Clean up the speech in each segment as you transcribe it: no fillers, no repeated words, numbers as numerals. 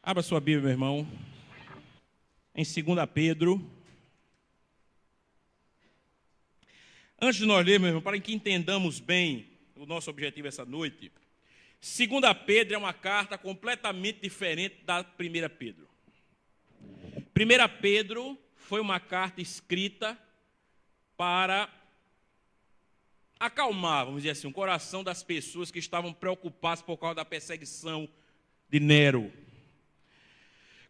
Abra sua Bíblia, meu irmão, em 2 Pedro. Antes de nós lermos, meu irmão, para que entendamos bem o nosso objetivo essa noite, 2 Pedro é uma carta completamente diferente da 1 Pedro. 1 Pedro foi uma carta escrita para acalmar, vamos dizer assim, o coração das pessoas que estavam preocupadas por causa da perseguição de Nero.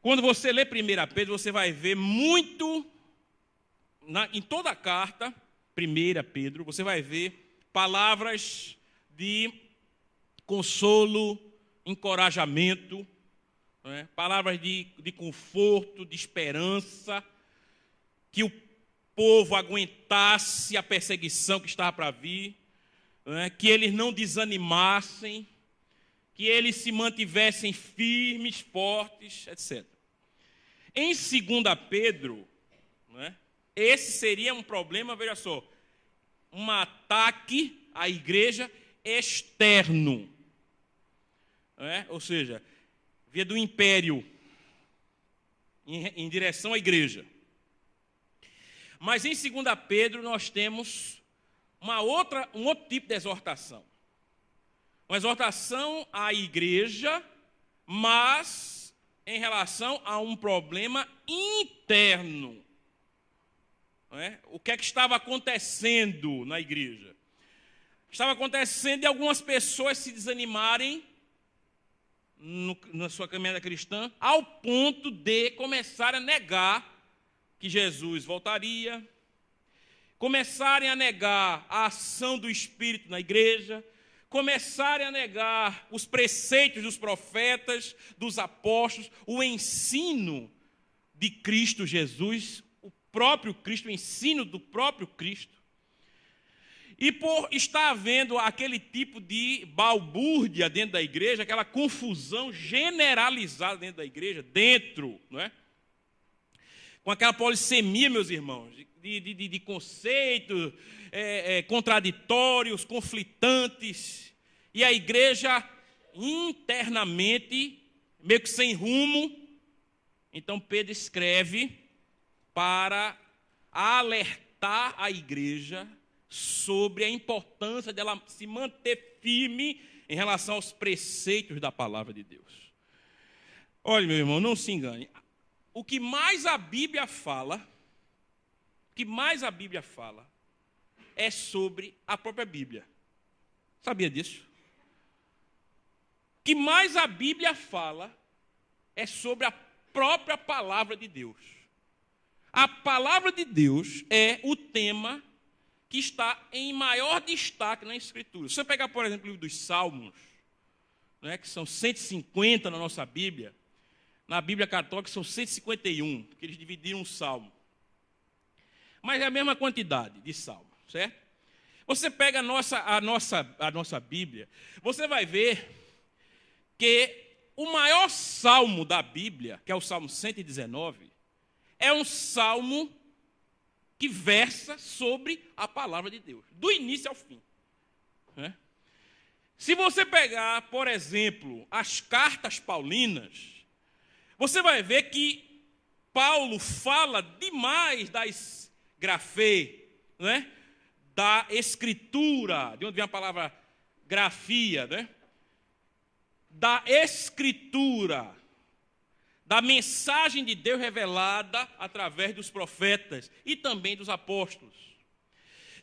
Quando você lê 1 Pedro, você vai ver muito, em toda a carta, 1 Pedro, você vai ver palavras de consolo, encorajamento, palavras de conforto, de esperança, que o povo aguentasse a perseguição que estava para vir, que eles não desanimassem, que eles se mantivessem firmes, fortes, etc. Em 2 Pedro, esse seria um problema, veja só, um ataque à igreja externo, ou seja, via do império em direção à igreja. Mas em 2 Pedro nós temos um outro tipo de exortação. Uma exortação à igreja, mas em relação a um problema interno. O que é que estava acontecendo na igreja? Estava acontecendo de algumas pessoas se desanimarem na sua caminhada cristã, ao ponto de começar a negar que Jesus voltaria, começarem a negar a ação do Espírito na igreja, começarem a negar os preceitos dos profetas, dos apóstolos, o ensino de Cristo Jesus, o próprio Cristo, o ensino do próprio Cristo. E por estar havendo aquele tipo de balbúrdia dentro da igreja, aquela confusão generalizada dentro da igreja, com aquela polissemia, meus irmãos, de conceitos contraditórios, conflitantes, e a igreja internamente meio que sem rumo. Então Pedro escreve para alertar a igreja sobre a importância dela se manter firme em relação aos preceitos da palavra de Deus. Olha, meu irmão, não se engane. O que mais a Bíblia fala é sobre a própria Bíblia. Sabia disso? O que mais a Bíblia fala é sobre a própria palavra de Deus. A palavra de Deus é o tema que está em maior destaque na Escritura. Se você pegar, por exemplo, o livro dos Salmos, que são 150 na nossa Bíblia, na Bíblia Católica são 151, porque eles dividiram um salmo. Mas é a mesma quantidade de salmos, certo? Você pega a nossa Bíblia, você vai ver que o maior salmo da Bíblia, que é o Salmo 119, é um salmo que versa sobre a palavra de Deus, do início ao fim. Se você pegar, por exemplo, as cartas paulinas, você vai ver que Paulo fala demais das grafê, da escritura, de onde vem a palavra grafia, da escritura, da mensagem de Deus revelada através dos profetas e também dos apóstolos.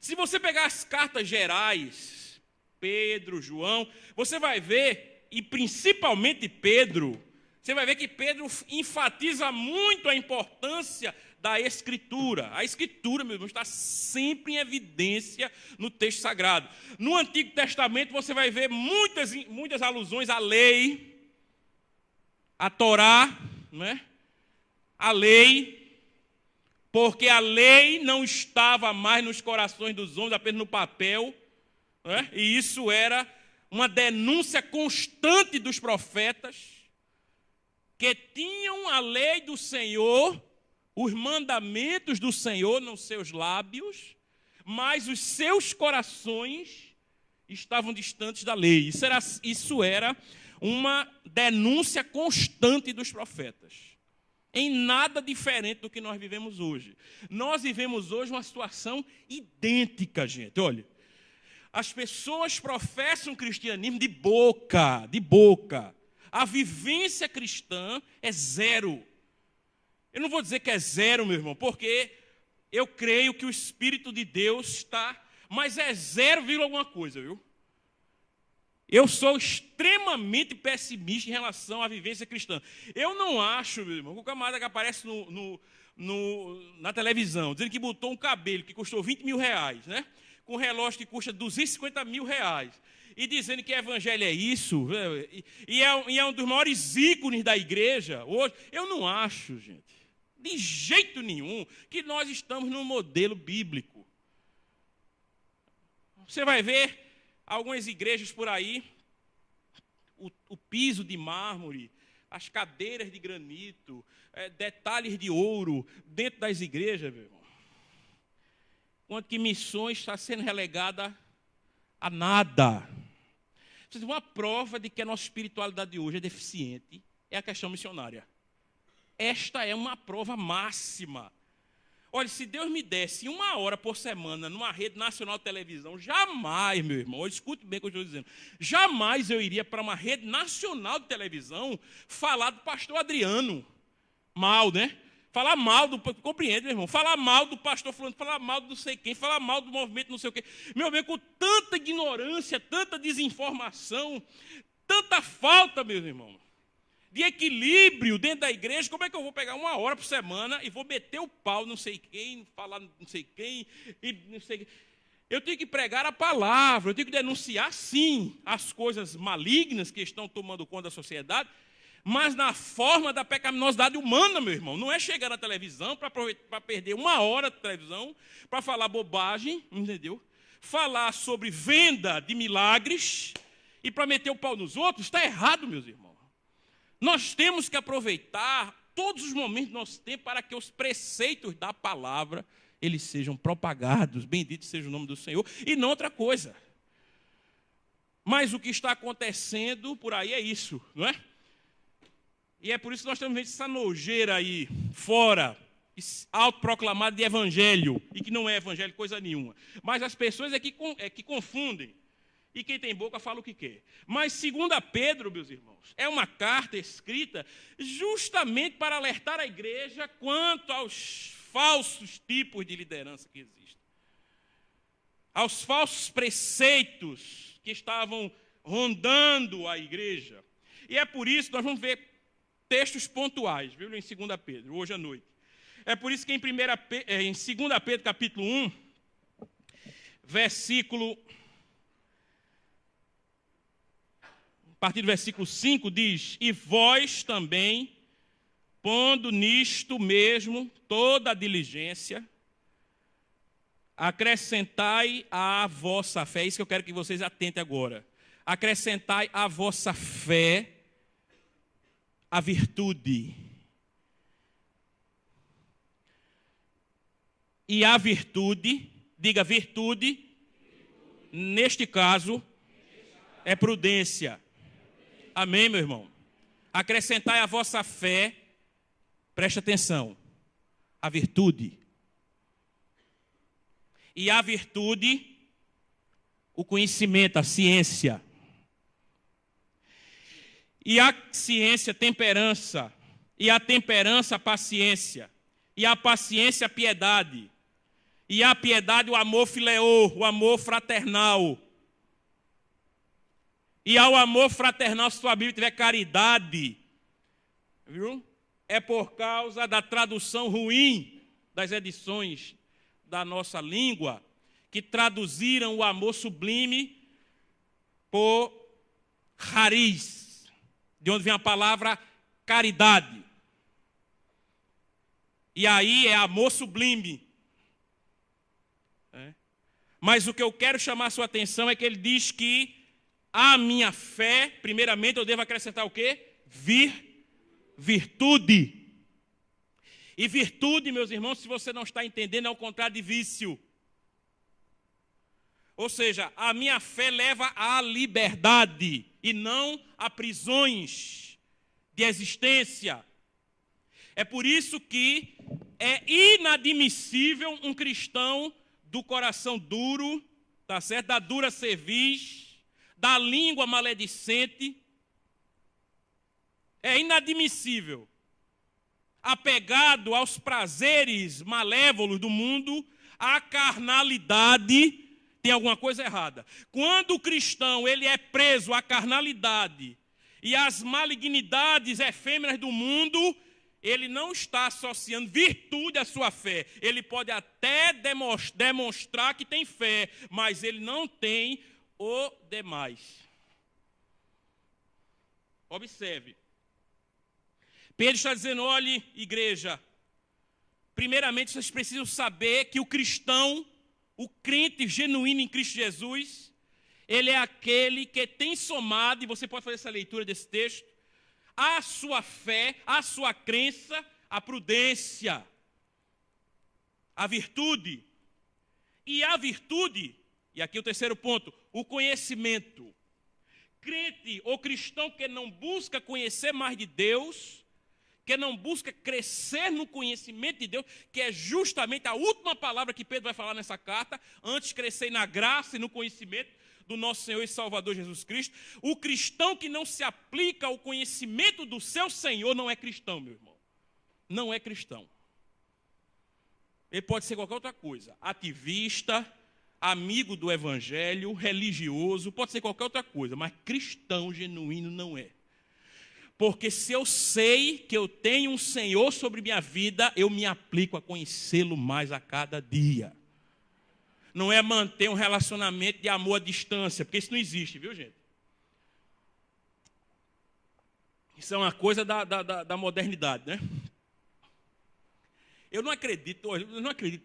Se você pegar as cartas gerais, Pedro, João, você vai ver, e principalmente Pedro, você vai ver que Pedro enfatiza muito a importância da Escritura. A Escritura, meu irmão, está sempre em evidência no texto sagrado. No Antigo Testamento você vai ver muitas alusões à lei, à Torá, a lei, porque a lei não estava mais nos corações dos homens, apenas no papel, e isso era uma denúncia constante dos profetas, que tinham a lei do Senhor, os mandamentos do Senhor nos seus lábios, mas os seus corações estavam distantes da lei. Isso era uma denúncia constante dos profetas. Em nada diferente do que nós vivemos hoje. Nós vivemos hoje uma situação idêntica, gente. Olha, as pessoas professam o cristianismo de boca. A vivência cristã é zero. Eu não vou dizer que é zero, meu irmão, porque eu creio que o Espírito de Deus está, mas é 0, alguma coisa, viu? Eu sou extremamente pessimista em relação à vivência cristã. Eu não acho, meu irmão, que o camarada que aparece na televisão, dizendo que botou um cabelo que custou 20 mil reais, né? Com um relógio que custa 250 mil reais, e dizendo que evangelho é isso, e é um dos maiores ícones da igreja hoje. Eu não acho, gente, de jeito nenhum, que nós estamos num modelo bíblico. Você vai ver algumas igrejas por aí, o piso de mármore, as cadeiras de granito, detalhes de ouro dentro das igrejas, meu irmão. Enquanto que missões está sendo relegada a nada. Uma prova de que a nossa espiritualidade hoje é deficiente é a questão missionária. Esta é uma prova máxima. Olha, se Deus me desse 1 hora por semana numa rede nacional de televisão, jamais, meu irmão, escute bem o que eu estou dizendo, jamais eu iria para uma rede nacional de televisão falar do pastor Adriano. Mal, né? Falar mal compreende, meu irmão? Falar mal do pastor fulano, falar mal do não sei quem, falar mal do movimento não sei o quê. Meu amigo, com tanta ignorância, tanta desinformação, tanta falta, meus irmãos, de equilíbrio dentro da igreja, como é que eu vou pegar 1 hora por semana e vou meter o pau não sei quem, falar não sei quem, e não sei quem. Eu tenho que pregar a palavra, eu tenho que denunciar, sim, as coisas malignas que estão tomando conta da sociedade, mas na forma da pecaminosidade humana, meu irmão. Não é chegar na televisão para perder 1 hora de televisão, para falar bobagem, entendeu? Falar sobre venda de milagres e para meter o pau nos outros. Está errado, meus irmãos. Nós temos que aproveitar todos os momentos do nosso tempo para que os preceitos da palavra eles sejam propagados. Bendito seja o nome do Senhor. E não outra coisa. Mas o que está acontecendo por aí é isso, não é? E é por isso que nós estamos vendo essa nojeira aí, fora, autoproclamada de evangelho, e que não é evangelho coisa nenhuma. Mas as pessoas é que confundem, e quem tem boca fala o que quer. Mas 2 Pedro, meus irmãos, é uma carta escrita justamente para alertar a igreja quanto aos falsos tipos de liderança que existem. Aos falsos preceitos que estavam rondando a igreja. E é por isso que nós vamos ver textos pontuais, viu, em 2 Pedro, hoje à noite. É por isso que em 2 Pedro, capítulo 1, a partir do versículo 5, diz: e vós também, pondo nisto mesmo toda a diligência, acrescentai à vossa fé, é isso que eu quero que vocês atentem agora, acrescentai à vossa fé a virtude, e a virtude, diga virtude, neste caso, é prudência. Amém, meu irmão? Acrescentai à vossa fé, preste atenção, a virtude. E a virtude, o conhecimento, a ciência. E a ciência, temperança. E a temperança, paciência. E a paciência, a piedade. E a piedade, o amor fileô, o amor fraternal. E ao amor fraternal, se sua Bíblia tiver caridade, viu? É por causa da tradução ruim das edições da nossa língua, que traduziram o amor sublime por chariz, de onde vem a palavra caridade. E aí é amor sublime. Mas o que eu quero chamar a sua atenção é que ele diz que a minha fé, primeiramente, eu devo acrescentar o quê? Virtude. E virtude, meus irmãos, se você não está entendendo, é o contrário de vício. Ou seja, a minha fé leva à liberdade. e não a prisões de existência. É por isso que é inadmissível um cristão do coração duro, tá certo? Da dura cerviz, da língua maledicente. É inadmissível. Apegado aos prazeres malévolos do mundo, à carnalidade, tem alguma coisa errada. Quando o cristão ele é preso à carnalidade e às malignidades efêmeras do mundo, ele não está associando virtude à sua fé. Ele pode até demonstrar que tem fé, mas ele não tem o demais. Observe. Pedro está dizendo, olhe, igreja, primeiramente vocês precisam saber que o cristão, o crente genuíno em Cristo Jesus, ele é aquele que tem somado, e você pode fazer essa leitura desse texto, a sua fé, a sua crença, a prudência, a virtude. E a virtude, e aqui o terceiro ponto, o conhecimento. Crente ou cristão que não busca conhecer mais de Deus, que não busca crescer no conhecimento de Deus, que é justamente a última palavra que Pedro vai falar nessa carta, antes crescer na graça e no conhecimento do nosso Senhor e Salvador Jesus Cristo. O cristão que não se aplica ao conhecimento do seu Senhor não é cristão, meu irmão. Não é cristão. Ele pode ser qualquer outra coisa. Ativista, amigo do evangelho, religioso, pode ser qualquer outra coisa, mas cristão genuíno não é. Porque se eu sei que eu tenho um Senhor sobre minha vida, eu me aplico a conhecê-lo mais a cada dia. Não é manter um relacionamento de amor à distância, porque isso não existe, viu, gente? Isso é uma coisa da modernidade, né? Eu não acredito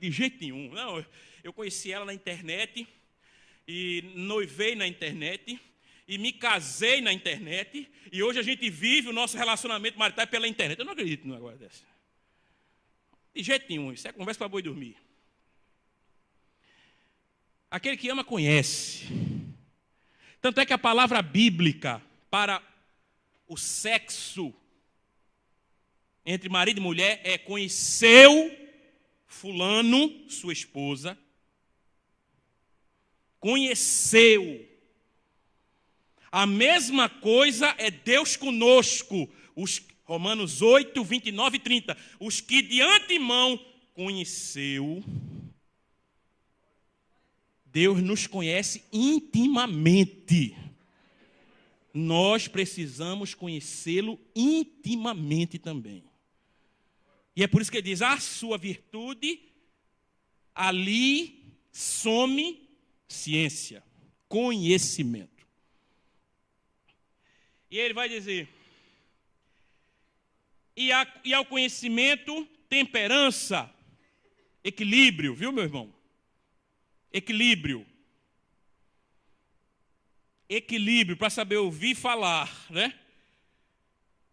de jeito nenhum. Não, eu conheci ela na internet, e noivei na internet, e me casei na internet, e hoje a gente vive o nosso relacionamento marital pela internet. Eu não acredito num negócio desse. De jeito nenhum, isso é conversa para boi dormir. Aquele que ama conhece. Tanto é que a palavra bíblica para o sexo entre marido e mulher é conheceu fulano, sua esposa. Conheceu. A mesma coisa é Deus conosco. Romanos 8, 29 e 30. Os que de antemão conheceu. Deus nos conhece intimamente. Nós precisamos conhecê-lo intimamente também. E é por isso que ele diz, a sua virtude, ali some ciência, conhecimento. E ele vai dizer, e ao conhecimento, temperança, equilíbrio, viu, meu irmão? Equilíbrio. Equilíbrio para saber ouvir e falar, né?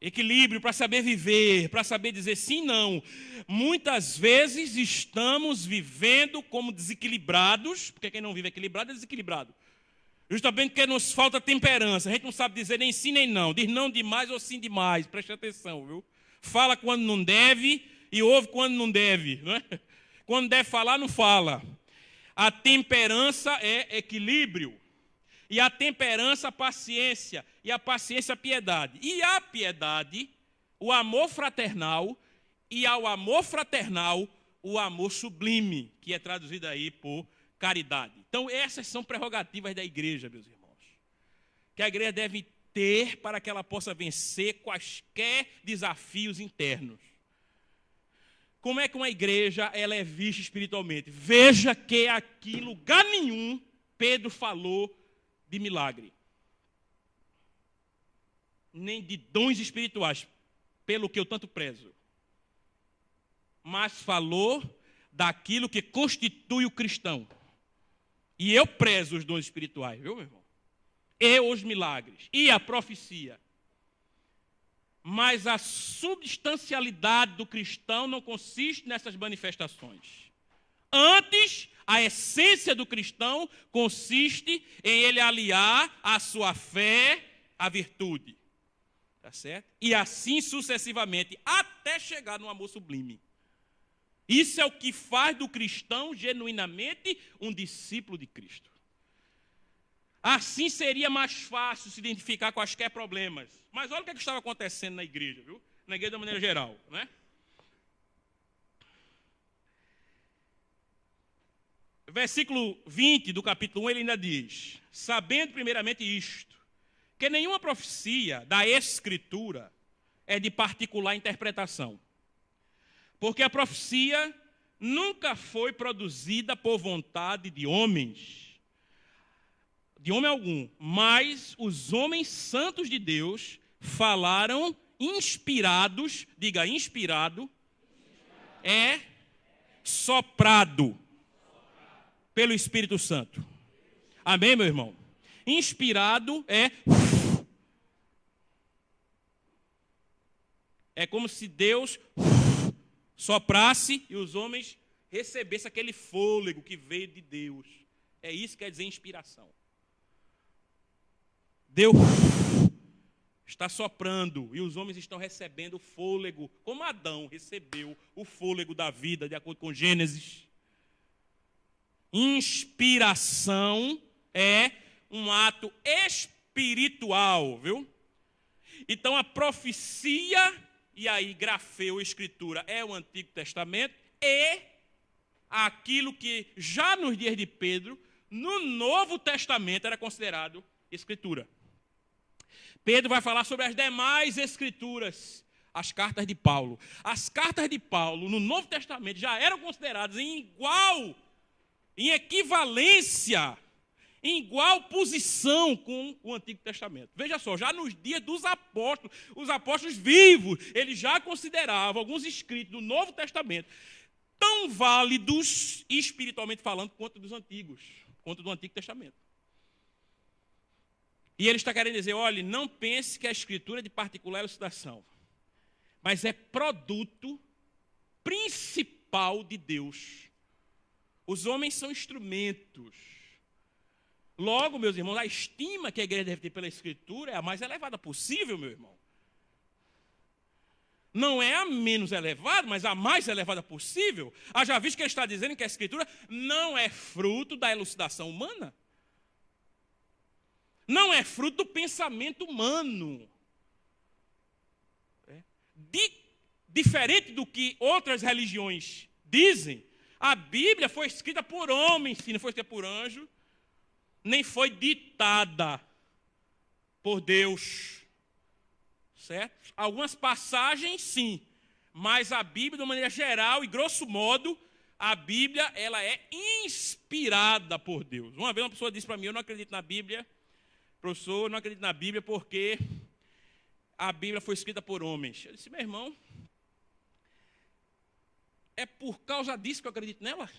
Equilíbrio para saber viver, para saber dizer sim e não. Muitas vezes estamos vivendo como desequilibrados, porque quem não vive equilibrado é desequilibrado. Justamente porque nos falta temperança. A gente não sabe dizer nem sim nem não. Diz não demais ou sim demais. Preste atenção, viu? Fala quando não deve e ouve quando não deve. Não é? Quando deve falar, não fala. A temperança é equilíbrio. E a temperança, a paciência. E a paciência, a piedade. E a piedade, o amor fraternal. E ao amor fraternal, o amor sublime, que é traduzido aí por caridade. Então, essas são prerrogativas da igreja, meus irmãos. Que a igreja deve ter para que ela possa vencer quaisquer desafios internos. Como é que uma igreja ela é vista espiritualmente? Veja que aqui em lugar nenhum Pedro falou de milagre. Nem de dons espirituais, pelo que eu tanto prezo. Mas falou daquilo que constitui o cristão. E eu prezo os dons espirituais, viu, meu irmão? E os milagres, e a profecia. Mas a substancialidade do cristão não consiste nessas manifestações. Antes, a essência do cristão consiste em ele aliar a sua fé a virtude. Tá certo? E assim sucessivamente, até chegar no amor sublime. Isso é o que faz do cristão genuinamente um discípulo de Cristo. Assim seria mais fácil se identificar com quaisquer problemas. Mas olha o que estava acontecendo na igreja, viu? Na igreja de maneira geral, né? Versículo 20 do capítulo 1, ele ainda diz: sabendo primeiramente isto, que nenhuma profecia da Escritura é de particular interpretação. Porque a profecia nunca foi produzida por vontade de homens, de homem algum, mas os homens santos de Deus falaram inspirados, diga inspirado, é soprado pelo Espírito Santo. Amém, meu irmão? Inspirado é como se Deus soprasse e os homens recebessem aquele fôlego que veio de Deus. É isso que quer dizer inspiração. Deus está soprando e os homens estão recebendo o fôlego, como Adão recebeu o fôlego da vida, de acordo com Gênesis. Inspiração é um ato espiritual, viu? Então a profecia, e aí grafeu, escritura, é o Antigo Testamento, e aquilo que já nos dias de Pedro, no Novo Testamento era considerado escritura. Pedro vai falar sobre as demais escrituras, as cartas de Paulo. As cartas de Paulo no Novo Testamento já eram consideradas em equivalência, em igual posição com o Antigo Testamento. Veja só, já nos dias dos apóstolos, os apóstolos vivos, eles já consideravam alguns escritos do Novo Testamento tão válidos, espiritualmente falando, quanto dos antigos, quanto do Antigo Testamento. E ele está querendo dizer, olha, não pense que a Escritura é de particular elucidação, mas é produto principal de Deus. Os homens são instrumentos. Logo, meus irmãos, a estima que a igreja deve ter pela Escritura é a mais elevada possível, meu irmão. Não é a menos elevada, mas a mais elevada possível. Já visto que ele está dizendo que a Escritura não é fruto da elucidação humana. Não é fruto do pensamento humano. Diferente do que outras religiões dizem, a Bíblia foi escrita por homens, se não foi escrita por anjo, nem foi ditada por Deus. Certo? Algumas passagens, sim, mas a Bíblia, de uma maneira geral e grosso modo, a Bíblia ela é inspirada por Deus. Uma vez uma pessoa disse para mim, eu não acredito na Bíblia, professor, eu não acredito na Bíblia porque a Bíblia foi escrita por homens. Eu disse, meu irmão, é por causa disso que eu acredito nela?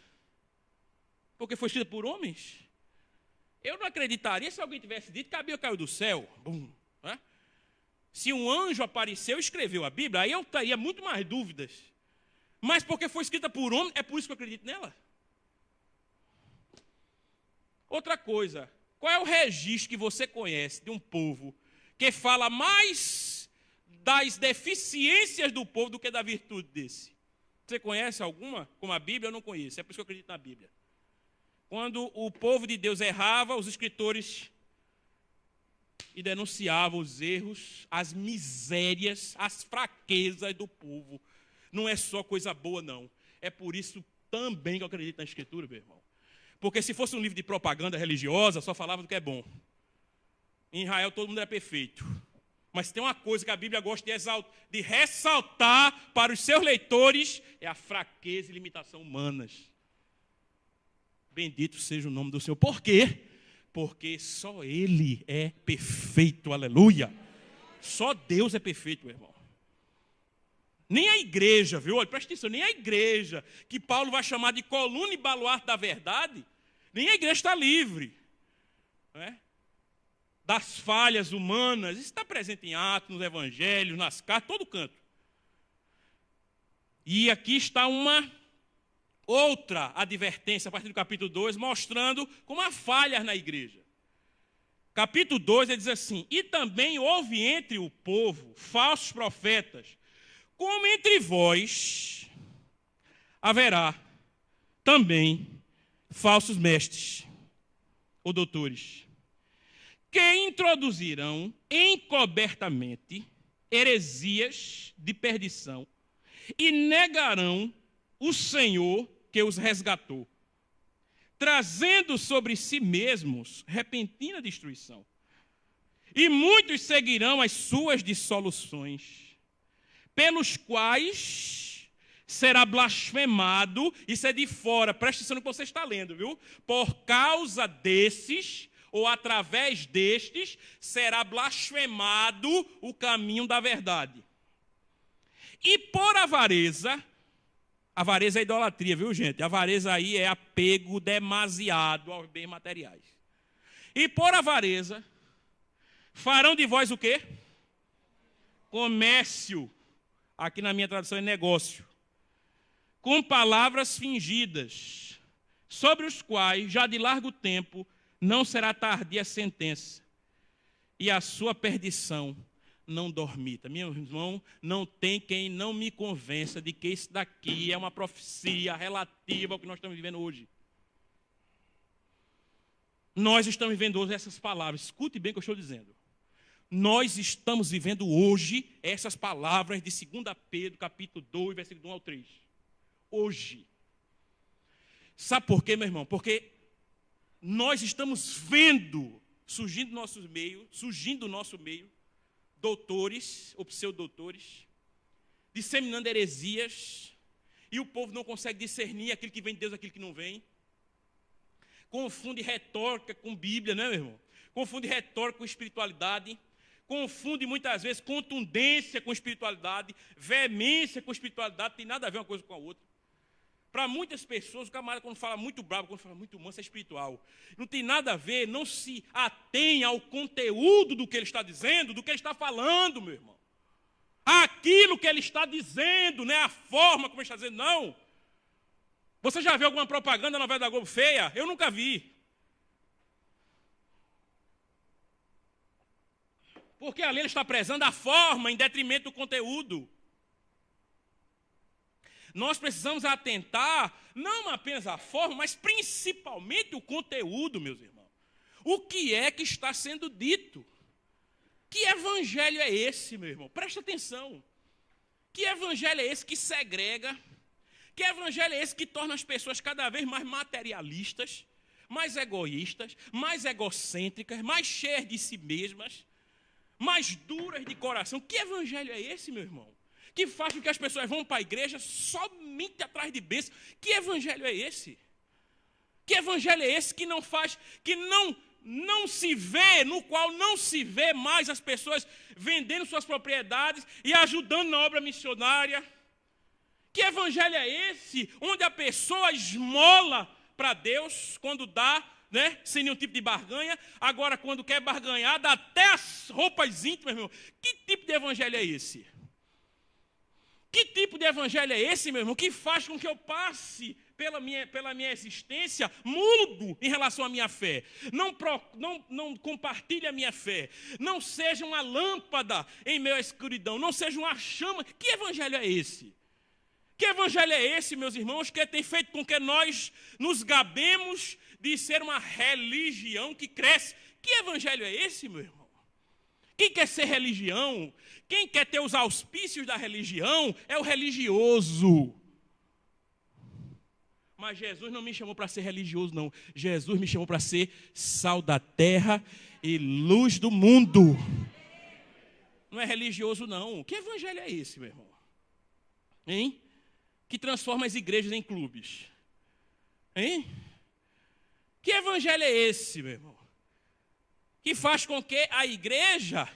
Porque foi escrita por homens? Eu não acreditaria se alguém tivesse dito que a Bíblia caiu do céu. Bum, né? Se um anjo apareceu e escreveu a Bíblia, aí eu teria muito mais dúvidas. Mas porque foi escrita por homem, é por isso que eu acredito nela. Outra coisa, qual é o registro que você conhece de um povo que fala mais das deficiências do povo do que da virtude desse? Você conhece alguma? Como a Bíblia, eu não conheço. É por isso que eu acredito na Bíblia. Quando o povo de Deus errava, os escritores denunciavam os erros, as misérias, as fraquezas do povo. Não é só coisa boa, não. É por isso também que eu acredito na Escritura, meu irmão. Porque se fosse um livro de propaganda religiosa, só falava do que é bom. Em Israel todo mundo era perfeito. Mas tem uma coisa que a Bíblia gosta de ressaltar para os seus leitores, é a fraqueza e limitação humanas. Bendito seja o nome do Senhor. Por quê? Porque só Ele é perfeito, aleluia. Só Deus é perfeito, meu irmão. Nem a igreja, viu? Olha, presta atenção, nem a igreja, que Paulo vai chamar de coluna e baluarte da verdade, nem a igreja está livre, né, das falhas humanas. Isso está presente em Atos, nos Evangelhos, nas cartas, todo canto. E aqui está uma outra advertência, a partir do capítulo 2, mostrando como há falhas na igreja. capítulo 2, ele diz assim: e também houve entre o povo falsos profetas, como entre vós haverá também falsos mestres ou doutores, que introduzirão encobertamente heresias de perdição e negarão o Senhor que os resgatou, trazendo sobre si mesmos repentina destruição. E muitos seguirão as suas dissoluções, pelos quais será blasfemado. Isso é de fora, preste atenção no que você está lendo, viu? Por causa desses, ou através destes, será blasfemado o caminho da verdade. E por avareza é idolatria, viu, gente? Avareza aí é apego demasiado aos bens materiais. E por avareza, farão de vós o quê? Comércio. Aqui na minha tradução é negócio. Com palavras fingidas, sobre os quais, já de largo tempo, não será tardia a sentença, e a sua perdição não dormita. Meu irmão, não tem quem não me convença de que isso daqui é uma profecia relativa ao que nós estamos vivendo hoje. Nós estamos vivendo hoje essas palavras. Escute bem o que eu estou dizendo. Nós estamos vivendo hoje essas palavras de 2 Pedro, capítulo 2, versículo 1 ao 3. Hoje. Sabe por quê, meu irmão? Porque nós estamos vendo surgindo do nosso meio, doutores ou pseudodoutores, disseminando heresias, e o povo não consegue discernir aquilo que vem de Deus, aquilo que não vem. Confunde retórica com Bíblia, né, meu irmão? Confunde retórica com espiritualidade. Confunde muitas vezes contundência com espiritualidade, veemência com espiritualidade, tem nada a ver uma coisa com a outra. Para muitas pessoas, o camarada quando fala muito bravo, quando fala muito manso, é espiritual. Não tem nada a ver, não se atém ao conteúdo do que ele está dizendo, do que ele está falando, meu irmão. Aquilo que ele está dizendo, não é a forma como ele está dizendo, não. Você já viu alguma propaganda na novela da Globo feia? Eu nunca vi. Porque ali ele está prezando a forma em detrimento do conteúdo. Nós precisamos atentar, não apenas à forma, mas principalmente o conteúdo, meus irmãos. O que é que está sendo dito? Que evangelho é esse, meu irmão? Presta atenção. Que evangelho é esse que segrega? Que evangelho é esse que torna as pessoas cada vez mais materialistas, mais egoístas, mais egocêntricas, mais cheias de si mesmas, mais duras de coração? Que evangelho é esse, meu irmão? Que faz com que as pessoas vão para a igreja somente atrás de bênçãos. Que evangelho é esse? Que evangelho é esse que não faz, que não se vê, no qual não se vê mais as pessoas vendendo suas propriedades e ajudando na obra missionária? Que evangelho é esse onde a pessoa esmola para Deus quando dá, né, sem nenhum tipo de barganha, agora quando quer barganhar, dá até as roupas íntimas, meu irmão? Que tipo de evangelho é esse? Que tipo de evangelho é esse, meu irmão, que faz com que eu passe pela minha existência mudo em relação à minha fé? Não compartilhe a minha fé. Não seja uma lâmpada em meio à escuridão. Não seja uma chama. Que evangelho é esse? Que evangelho é esse, meus irmãos, que tem feito com que nós nos gabemos de ser uma religião que cresce? Que evangelho é esse, meu irmão? Quem quer ser religião, quem quer ter os auspícios da religião, é o religioso. Mas Jesus não me chamou para ser religioso, não. Jesus me chamou para ser sal da terra e luz do mundo. Não é religioso, não. Que evangelho é esse, meu irmão? Hein? Que transforma as igrejas em clubes. Hein? Que evangelho é esse, meu irmão? Que faz com que a igreja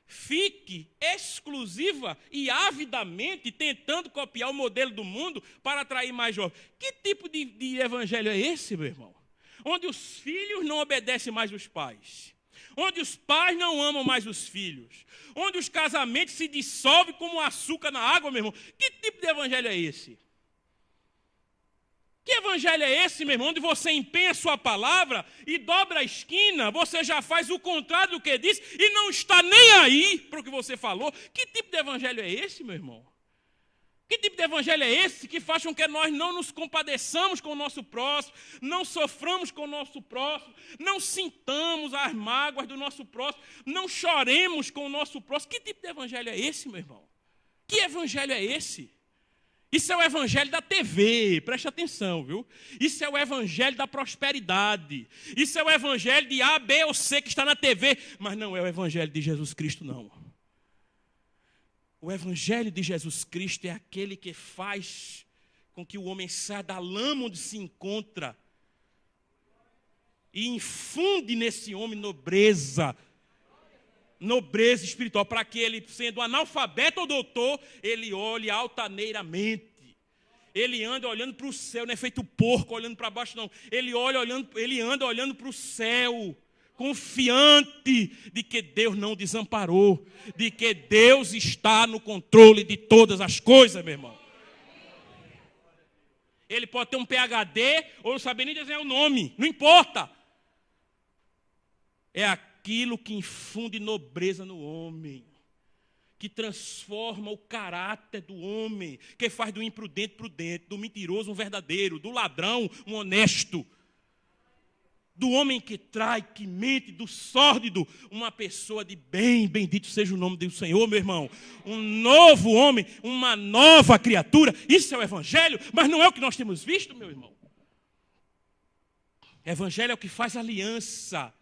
fique exclusiva e avidamente tentando copiar o modelo do mundo para atrair mais jovens. Que tipo de evangelho é esse, meu irmão? Onde os filhos não obedecem mais os pais. Onde os pais não amam mais os filhos. Onde os casamentos se dissolvem como açúcar na água, meu irmão. Que tipo de evangelho é esse? Que evangelho é esse, meu irmão, onde você empenha a sua palavra e dobra a esquina, você já faz o contrário do que disse e não está nem aí para o que você falou? Que tipo de evangelho é esse, meu irmão? Que tipo de evangelho é esse que faz com que nós não nos compadeçamos com o nosso próximo, não soframos com o nosso próximo, não sintamos as mágoas do nosso próximo, não choremos com o nosso próximo? Que tipo de evangelho é esse, meu irmão? Que evangelho é esse? Isso é o evangelho da TV, preste atenção, viu? Isso é o evangelho da prosperidade. Isso é o evangelho de A, B ou C que está na TV, mas não é o evangelho de Jesus Cristo, não. O evangelho de Jesus Cristo é aquele que faz com que o homem saia da lama onde se encontra e infunde nesse homem nobreza espiritual, para que ele, sendo analfabeto ou doutor, ele olhe altaneiramente. Ele anda olhando para o céu, não é feito porco olhando para baixo, não. Ele anda olhando para o céu, confiante de que Deus não desamparou, de que Deus está no controle de todas as coisas, meu irmão. Ele pode ter um PhD ou não saber nem desenhar o nome, não importa. É aquilo que infunde nobreza no homem, que transforma o caráter do homem, que faz do imprudente prudente, do mentiroso um verdadeiro, do ladrão um honesto, do homem que trai, que mente, do sórdido uma pessoa de bem. Bendito seja o nome do Senhor, meu irmão. Um novo homem, uma nova criatura. Isso é o evangelho, mas não é o que nós temos visto, meu irmão. Evangelho é o que faz aliança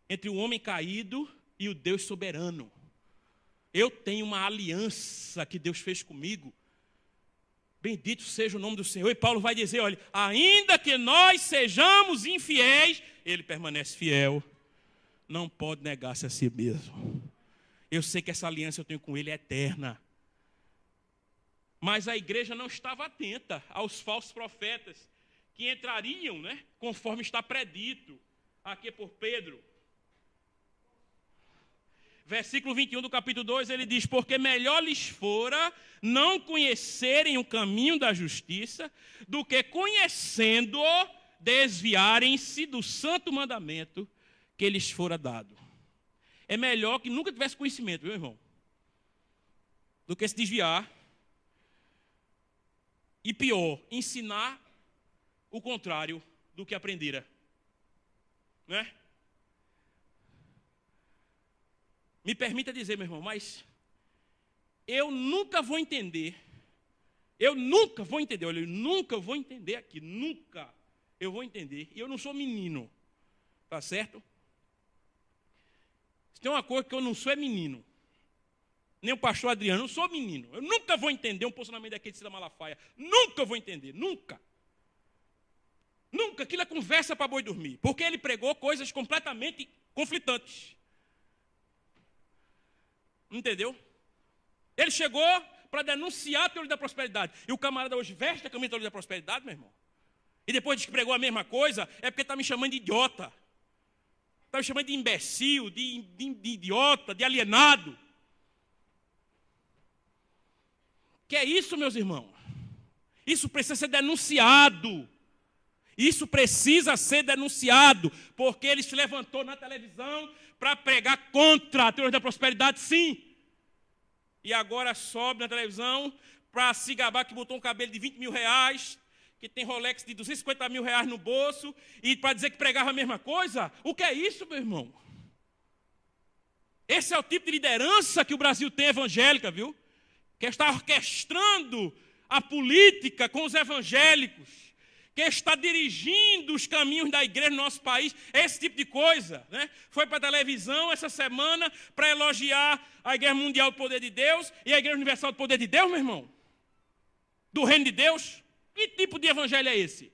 entre o homem caído e o Deus soberano. Eu tenho uma aliança que Deus fez comigo. Bendito seja o nome do Senhor. E Paulo vai dizer, olha, ainda que nós sejamos infiéis, ele permanece fiel. Não pode negar-se a si mesmo. Eu sei que essa aliança eu tenho com ele é eterna. Mas a igreja não estava atenta aos falsos profetas que entrariam, né, conforme está predito aqui por Pedro. Versículo 21 do capítulo 2, ele diz, porque melhor lhes fora não conhecerem o caminho da justiça, do que conhecendo-o, desviarem-se do santo mandamento que lhes fora dado. É melhor que nunca tivesse conhecimento, viu, irmão? Do que se desviar. E pior, ensinar o contrário do que aprendera. Não é? Me permita dizer, meu irmão, mas eu nunca vou entender, olha, eu nunca vou entender aqui, nunca eu vou entender, e eu não sou menino, tá certo? Se tem uma coisa que eu não sou é menino, nem o pastor Adriano, eu não sou menino, eu nunca vou entender um posicionamento daquele de Cida Malafaia, nunca vou entender, nunca, aquilo é conversa para boi dormir, porque ele pregou coisas completamente conflitantes. Entendeu? Ele chegou para denunciar a teoria da prosperidade. E o camarada hoje veste a camisa da teoria da prosperidade, meu irmão. E depois diz que pregou a mesma coisa, é porque está me chamando de idiota. Está me chamando de imbecil, de idiota, de alienado. Que é isso, meus irmãos? Isso precisa ser denunciado. Isso precisa ser denunciado, porque ele se levantou na televisão para pregar contra a teoria da prosperidade, sim. E agora sobe na televisão para se gabar que botou um cabelo de 20 mil reais, que tem Rolex de 250 mil reais no bolso, e para dizer que pregava a mesma coisa. O que é isso, meu irmão? Esse é o tipo de liderança que o Brasil tem evangélica, viu? Que está orquestrando a política com os evangélicos, que está dirigindo os caminhos da igreja no nosso país, esse tipo de coisa, né? Foi para a televisão essa semana para elogiar a Igreja Mundial do Poder de Deus e a Igreja Universal do Poder de Deus, meu irmão? Do Reino de Deus? Que tipo de evangelho é esse?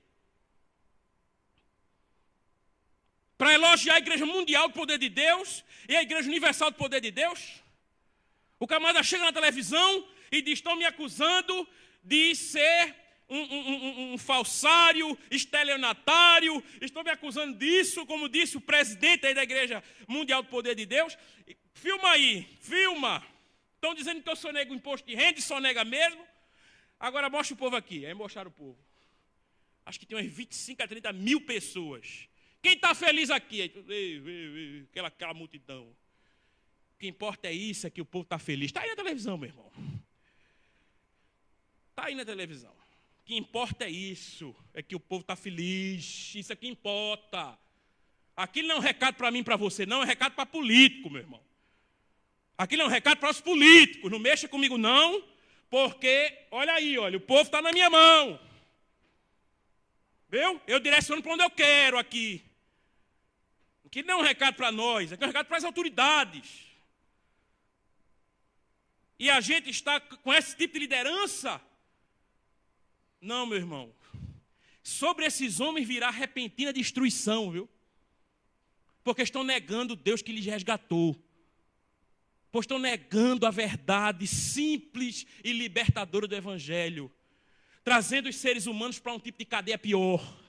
Para elogiar a Igreja Mundial do Poder de Deus e a Igreja Universal do Poder de Deus? O camarada chega na televisão e diz, estão me acusando de ser um falsário, estelionatário, estou me acusando disso, como disse o presidente aí da Igreja Mundial do Poder de Deus. Filma aí, filma. Estão dizendo que eu sonego imposto de renda e sonega mesmo. Agora mostra o povo aqui, aí mostraram o povo. Acho que tem umas 25 a 30 mil pessoas. Quem está feliz aqui? Aquela multidão. O que importa é isso, é que o povo está feliz. Está aí na televisão, meu irmão. Está aí na televisão. O que importa é isso, é que o povo está feliz. Isso é que importa. Aquilo não é um recado para mim e para você, não. É um recado para político, meu irmão. Aquilo é um recado para os políticos. Não mexa comigo, não. Porque, olha aí, olha, o povo está na minha mão. Viu? Eu direciono para onde eu quero aqui. Aquilo não é um recado para nós, é um recado para as autoridades. E a gente está com esse tipo de liderança? Não, meu irmão. Sobre esses homens virá repentina destruição, viu? Porque estão negando o Deus que lhes resgatou. Pois estão negando a verdade simples e libertadora do Evangelho. Trazendo os seres humanos para um tipo de cadeia pior.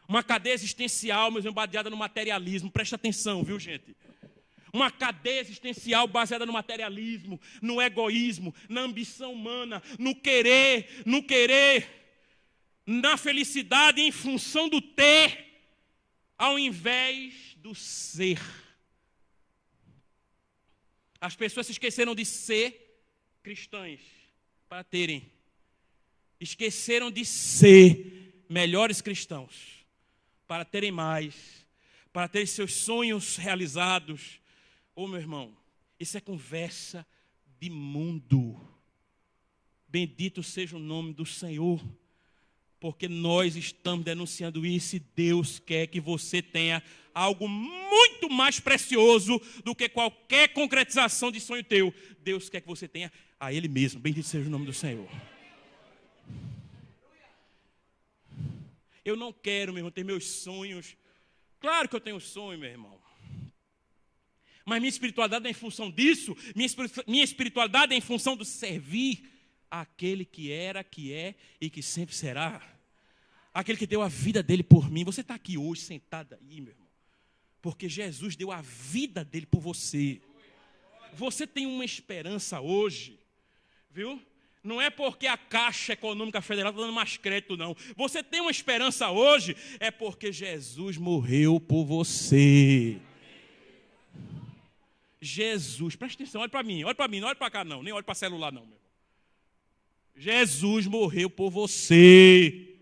Uma cadeia existencial, meu irmão, baseada no materialismo. Presta atenção, viu, gente? Uma cadeia existencial baseada no materialismo, no egoísmo, na ambição humana, no querer, na felicidade em função do ter, ao invés do ser. As pessoas se esqueceram de ser cristãs para terem. Esqueceram de ser melhores cristãos para terem mais, para terem seus sonhos realizados. Ô, meu irmão, isso é conversa de mundo. Bendito seja o nome do Senhor, porque nós estamos denunciando isso e Deus quer que você tenha algo muito mais precioso do que qualquer concretização de sonho teu. Deus quer que você tenha a Ele mesmo. Bendito seja o nome do Senhor. Eu não quero, meu irmão, ter meus sonhos. Claro que eu tenho sonho, meu irmão. Mas minha espiritualidade é em função disso. Minha espiritualidade é em função do servir àquele que era, que é e que sempre será. Aquele que deu a vida dele por mim. Você está aqui hoje sentado aí, meu irmão. Porque Jesus deu a vida dele por você. Você tem uma esperança hoje, viu? Não é porque a Caixa Econômica Federal está dando mais crédito, não. Você tem uma esperança hoje, é porque Jesus morreu por você. Jesus, presta atenção, olha para mim, não olha para cá não, nem olha para celular não, meu irmão. Jesus morreu por você.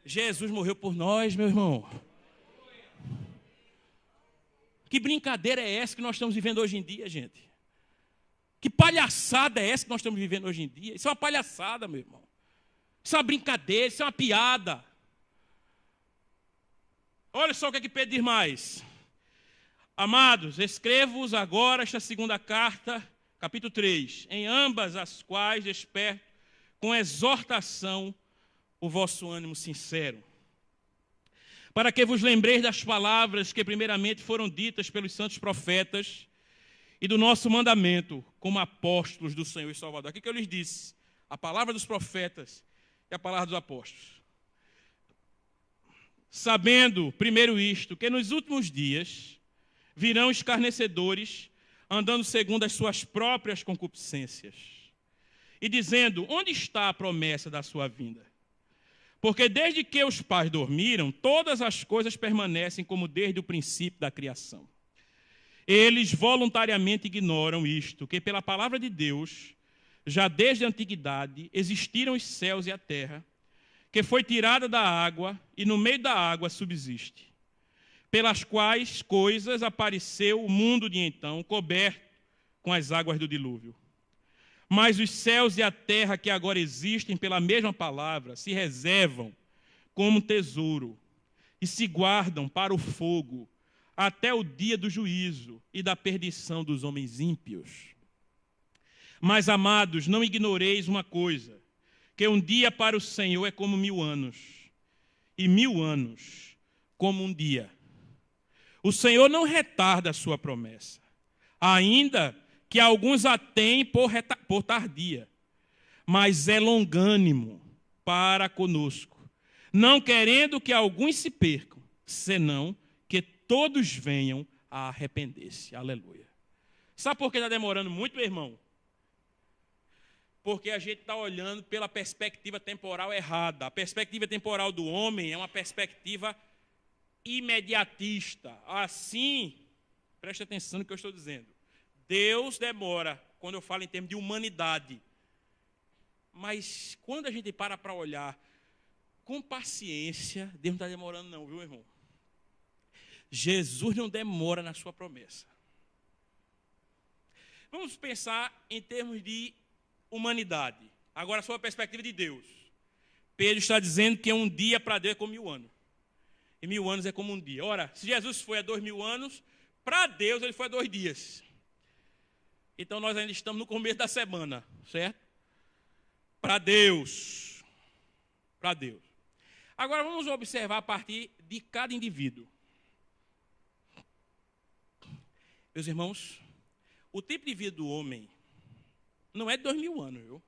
Jesus morreu por nós, meu irmão. Que brincadeira é essa que nós estamos vivendo hoje em dia, gente? Que palhaçada é essa que nós estamos vivendo hoje em dia? Isso é uma palhaçada, meu irmão. Isso é uma brincadeira, isso é uma piada. Olha só o que é que Pedro diz mais. Amados, escrevo-vos agora esta segunda carta, capítulo 3, em ambas as quais desperto com exortação o vosso ânimo sincero, para que vos lembreis das palavras que primeiramente foram ditas pelos santos profetas e do nosso mandamento como apóstolos do Senhor e Salvador. Aqui que eu lhes disse, a palavra dos profetas e a palavra dos apóstolos. Sabendo, primeiro isto, que nos últimos dias virão escarnecedores, andando segundo as suas próprias concupiscências, e dizendo, onde está a promessa da sua vinda? Porque desde que os pais dormiram, todas as coisas permanecem como desde o princípio da criação. Eles voluntariamente ignoram isto, que pela palavra de Deus, já desde a antiguidade, existiram os céus e a terra, que foi tirada da água e no meio da água subsiste, pelas quais coisas apareceu o mundo de então, coberto com as águas do dilúvio. Mas os céus e a terra que agora existem pela mesma palavra se reservam como tesouro e se guardam para o fogo até o dia do juízo e da perdição dos homens ímpios. Mas, amados, não ignoreis uma coisa, que um dia para o Senhor é como 1000 anos, e 1000 anos como um dia. O Senhor não retarda a sua promessa, ainda que alguns a têm por tardia, mas é longânimo para conosco, não querendo que alguns se percam, senão que todos venham a arrepender-se. Aleluia. Sabe por que está demorando muito, meu irmão? Porque a gente está olhando pela perspectiva temporal errada. A perspectiva temporal do homem é uma perspectiva imediatista. Assim, preste atenção no que eu estou dizendo. Deus demora, quando eu falo em termos de humanidade. Mas quando a gente para olhar com paciência, Deus não está demorando não, viu, irmão? Jesus não demora na sua promessa. Vamos pensar em termos de humanidade. Agora, sob a perspectiva de Deus. Pedro está dizendo que um dia para Deus é como 1000 anos. E 1000 anos é como um dia. Ora, se Jesus foi há 2000 anos, para Deus ele foi há 2 dias. Então nós ainda estamos no começo da semana, certo? Para Deus. Para Deus. Agora vamos observar a partir de cada indivíduo. Meus irmãos, o tempo de vida do homem não é de 2000 anos, viu?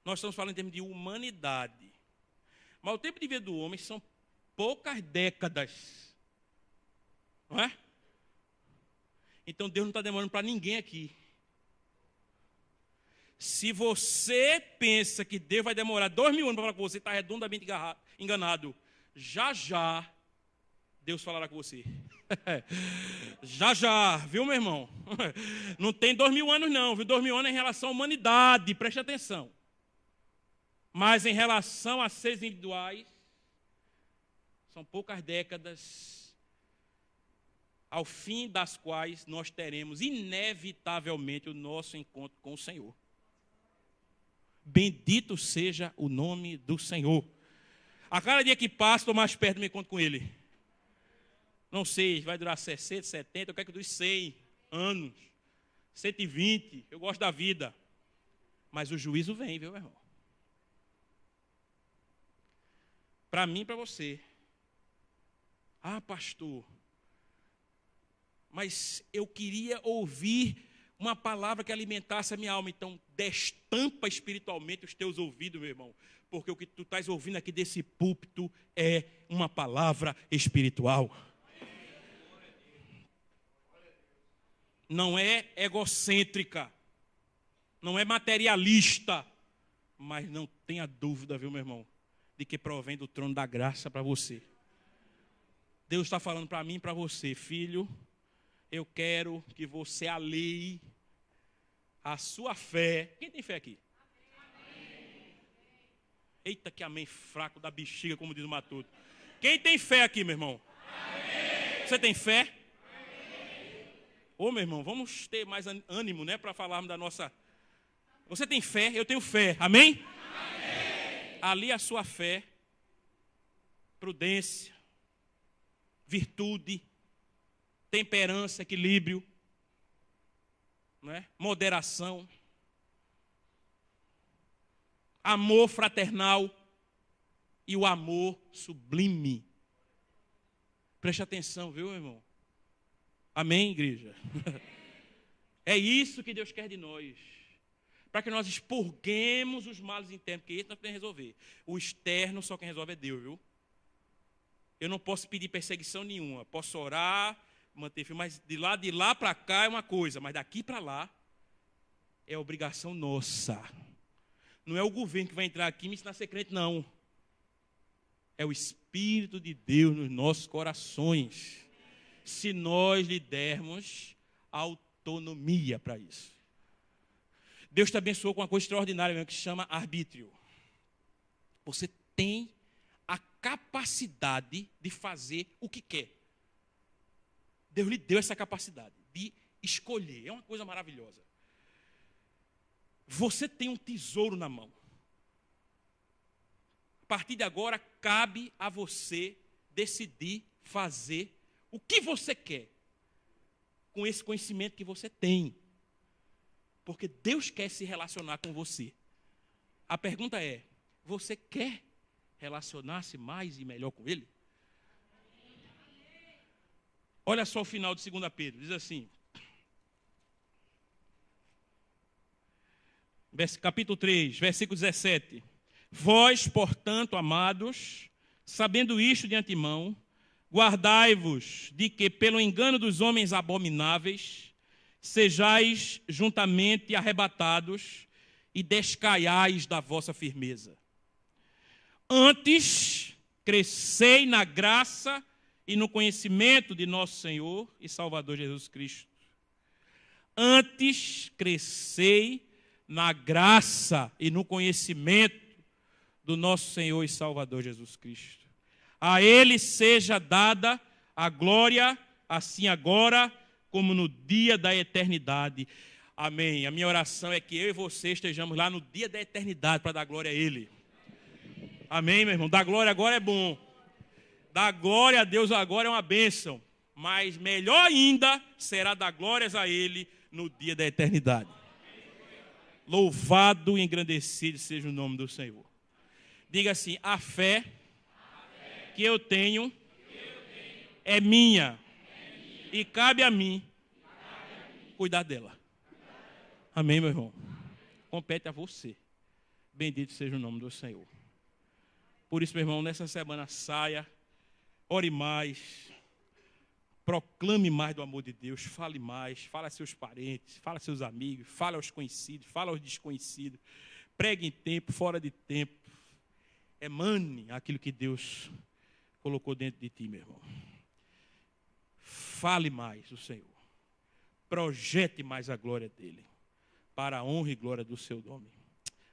Nós estamos falando em termos de humanidade. Mas o tempo de vida do homem são poucas décadas. Não é? Então Deus não está demorando para ninguém aqui. Se você pensa que Deus vai demorar 2000 anos para falar com você, está redondamente enganado. Já já, Deus falará com você. Já já, viu, meu irmão? Não tem 2000 anos não, viu? 2000 anos é em relação à humanidade, preste atenção. Mas em relação a seres individuais, são poucas décadas, ao fim das quais nós teremos inevitavelmente o nosso encontro com o Senhor. Bendito seja o nome do Senhor. A cada dia que passa, estou mais perto do meu encontro com Ele. Não sei, vai durar 60, 70, eu quero que dure 100 anos, 120, eu gosto da vida. Mas o juízo vem, viu, meu irmão? Para mim e para você. Ah, pastor, mas eu queria ouvir uma palavra que alimentasse a minha alma. Então, destampa espiritualmente os teus ouvidos, meu irmão. Porque o que tu estás ouvindo aqui desse púlpito é uma palavra espiritual. Não é egocêntrica, não é materialista, mas não tenha dúvida, viu, meu irmão, de que provém do trono da graça para você. Deus está falando para mim e para você, filho, eu quero que você alie a sua fé. Quem tem fé aqui? Amém. Eita, que amém fraco da bexiga, como diz o Matuto. Quem tem fé aqui, meu irmão? Amém. Você tem fé? Ô, meu irmão, vamos ter mais ânimo, né, para falarmos da nossa... Você tem fé? Eu tenho fé. Amém? Amém. Ali a sua fé, prudência, virtude, temperança, equilíbrio, né, moderação, amor fraternal e o amor sublime. Preste atenção, viu, meu irmão? Amém, igreja? É isso que Deus quer de nós. Para que nós expurguemos os males internos, porque isso nós podemos resolver. O externo, só quem resolve é Deus, viu? Eu não posso pedir perseguição nenhuma. Posso orar, manter firme, mas de lá para cá é uma coisa, mas daqui para lá é obrigação nossa. Não é o governo que vai entrar aqui e me ensinar a ser crente, não. É o Espírito de Deus nos nossos corações. Se nós lhe dermos autonomia para isso. Deus te abençoou com uma coisa extraordinária mesmo, que se chama arbítrio. Você tem a capacidade de fazer o que quer. Deus lhe deu essa capacidade de escolher. É uma coisa maravilhosa. Você tem um tesouro na mão. A partir de agora, cabe a você decidir fazer o que você quer com esse conhecimento que você tem. Porque Deus quer se relacionar com você. A pergunta é, você quer relacionar-se mais e melhor com Ele? Olha só o final de 2 Pedro, diz assim, capítulo 3, versículo 17. Vós, portanto, amados, sabendo isto de antemão, guardai-vos de que, pelo engano dos homens abomináveis, sejais juntamente arrebatados e descaiais da vossa firmeza. Antes, crescei na graça e no conhecimento de nosso Senhor e Salvador Jesus Cristo. Antes, crescei na graça e no conhecimento do nosso Senhor e Salvador Jesus Cristo. A Ele seja dada a glória, assim agora, como no dia da eternidade. Amém. A minha oração é que eu e você estejamos lá no dia da eternidade para dar glória a Ele. Amém, meu irmão? Dar glória agora é bom. Dar glória a Deus agora é uma bênção. Mas melhor ainda será dar glórias a Ele no dia da eternidade. Louvado e engrandecido seja o nome do Senhor. Diga assim: a fé que eu tenho é minha e cabe a mim cuidar dela. Amém, meu irmão? Compete a você. Bendito seja o nome do Senhor. Por isso, meu irmão, nessa semana saia, ore mais, proclame mais do amor de Deus, fale mais, fale a seus parentes, fale a seus amigos, fale aos conhecidos, fale aos desconhecidos, pregue em tempo, fora de tempo, emane aquilo que Deus colocou dentro de ti, meu irmão. Fale mais do Senhor, projete mais a glória dEle, para a honra e glória do seu nome.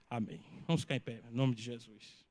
Amém. Vamos ficar em pé, em nome de Jesus.